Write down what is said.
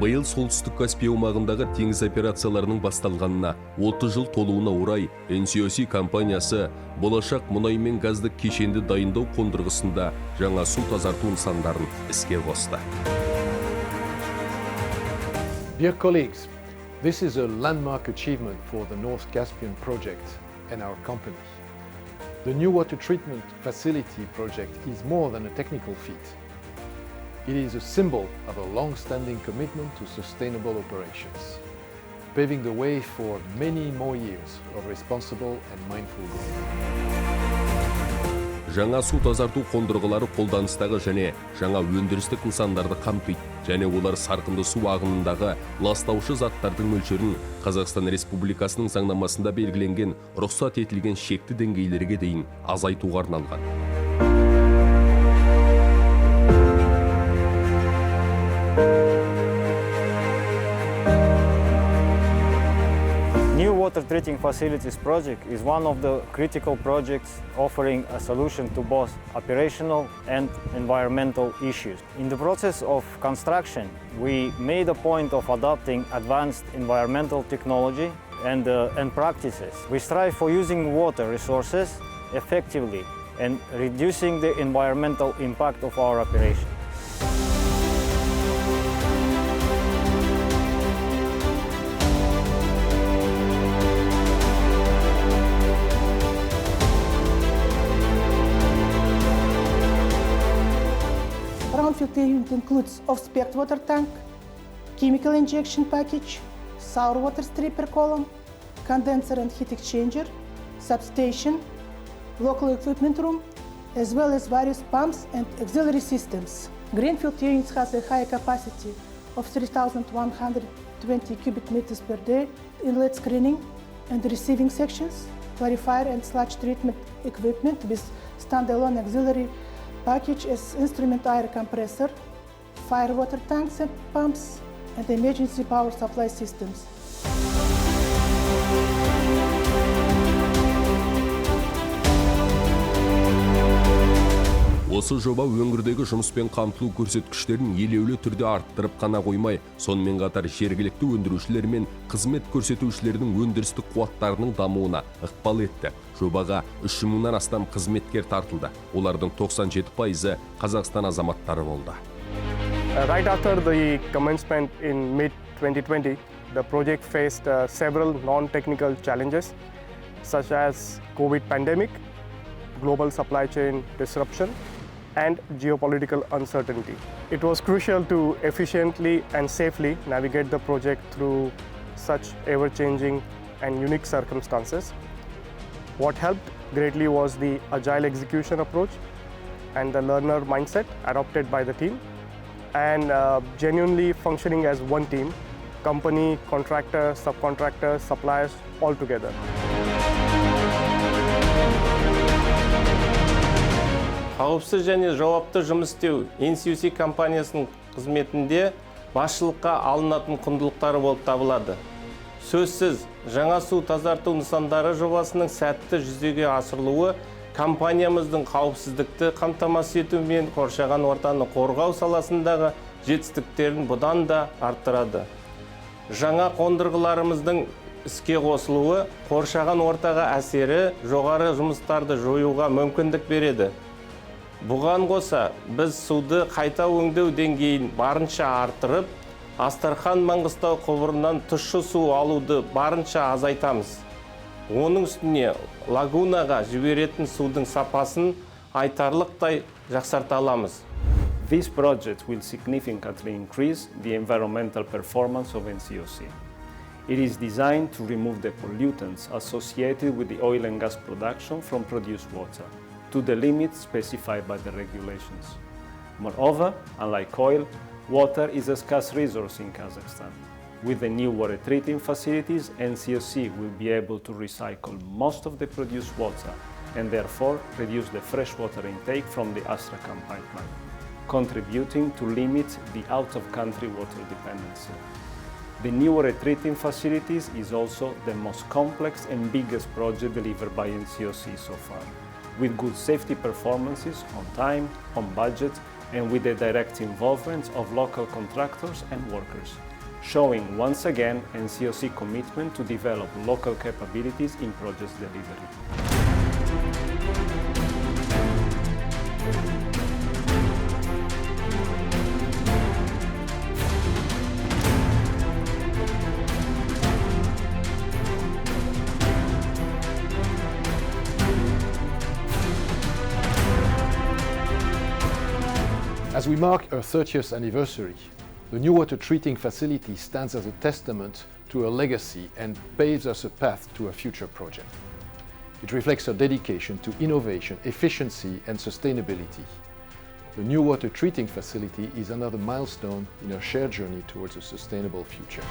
Биыл Солтүстік Каспий аумағындағы теңіз операцияларының басталғанына 30 жыл толуына орай NCOC компаниясы Болашақ мұнай мен газды кешенді дайындау қондырғысында жаңа су тазарту нысандарын іске қосты. Dear colleagues, this is a landmark achievement for the North Caspian project and our company. The new water treatment facility project is more than a technical feat. It is a symbol of a long-standing commitment to sustainable operations, paving the way for many more years of responsible and mindful growth. Жаңа су тазарту қондырғылары қолданыстағы және жаңа өндірістік нысандарды қамтиды, және олар сарқынды су ағынындағы ластаушы заттардың мөлшерін Қазақстан Республикасының заңнамасында белгіленген рұқсат етілген шекті деңгейлерге дейін азайтуға арналған. New water treating facilities project is one of the critical projects offering a solution to both operational and environmental issues. In the process of construction, we made a point of adopting advanced environmental technology and practices. We strive for using water resources effectively and reducing the environmental impact of our operation. Brownfield unit includes off-spec water tank, chemical injection package, sour water stripper column, condenser and heat exchanger, substation, local equipment room, as well as various pumps and auxiliary systems. Greenfield units has a high capacity of 3,120 cubic meters per day, inlet screening and receiving sections, clarifier and sludge treatment equipment with standalone auxiliary package as instrument air compressor, fire water tanks and pumps, and emergency power supply systems. Осы жоба өңірдегі жұмыспен қамтылу көрсеткіштерін елеулі түрде арттырып қана қоймай, сонымен қатар жергілікті өндірушілер мен қызмет көрсетушілердің өндірістік қуаттарының дамуына ықпал етті. Жобаға 3000-нан астам қызметкер тартылды. Олардың 97%-ы Қазақстан азаматтары болды. Right after the commencement in mid-2020, the project faced several non-technical challenges such as COVID pandemic, global supply chain disruption, and geopolitical uncertainty. It was crucial to efficiently and safely navigate the project through such ever-changing and unique circumstances. What helped greatly was the agile execution approach and the learner mindset adopted by the team, and genuinely functioning as one team, company, contractor, subcontractor, suppliers, all together. Қауіпсіз және жауапты жұмыс істеу NCOC компаниясының қызметінде басшылыққа алынатын құндылықтары болып табылады. Сөзсіз, жаңа су тазарту нысандары жобасының сәтті жүзеге асырылуы компаниямыздың қауіпсіздікті қамтамасыз ету мен қоршаған ортаны қорғау саласындағы жетістіктерін бұдан да арттырады. Жаңа қондырғыларымыздың іске қосылуы қоршаған ортаға әсері жоғары жұмыстарды жоюға мүмкіндік береді. Бұған қоса, біз суды қайта өңдеу деңгейін барынша арттырып, Астрахан-Маңғыстау құбырынан тұщы су алуды барынша азайтамыз. Оның үстіне лагунаға жіберетін судың сапасын айтарлықтай жақсарта аламыз. This project will significantly increase the environmental performance of NCOC. It is designed to remove the pollutants associated with the oil and gas production from produced water, to the limits specified by the regulations. Moreover, unlike oil, water is a scarce resource in Kazakhstan. With the new water treating facilities, NCOC will be able to recycle most of the produced water and therefore reduce the freshwater intake from the Астрахан pipeline, contributing to limit the out-of-country water dependency. The new water treating facilities is also the most complex and biggest project delivered by NCOC so far, with good safety performances on time, on budget, and with the direct involvement of local contractors and workers. showing once again NCOC commitment to develop local capabilities in project delivery. As we mark our 30th anniversary, the new water treating facility stands as a testament to our legacy and paves us a path to a future project. It reflects our dedication to innovation, efficiency, and sustainability. The new water treating facility is another milestone in our shared journey towards a sustainable future.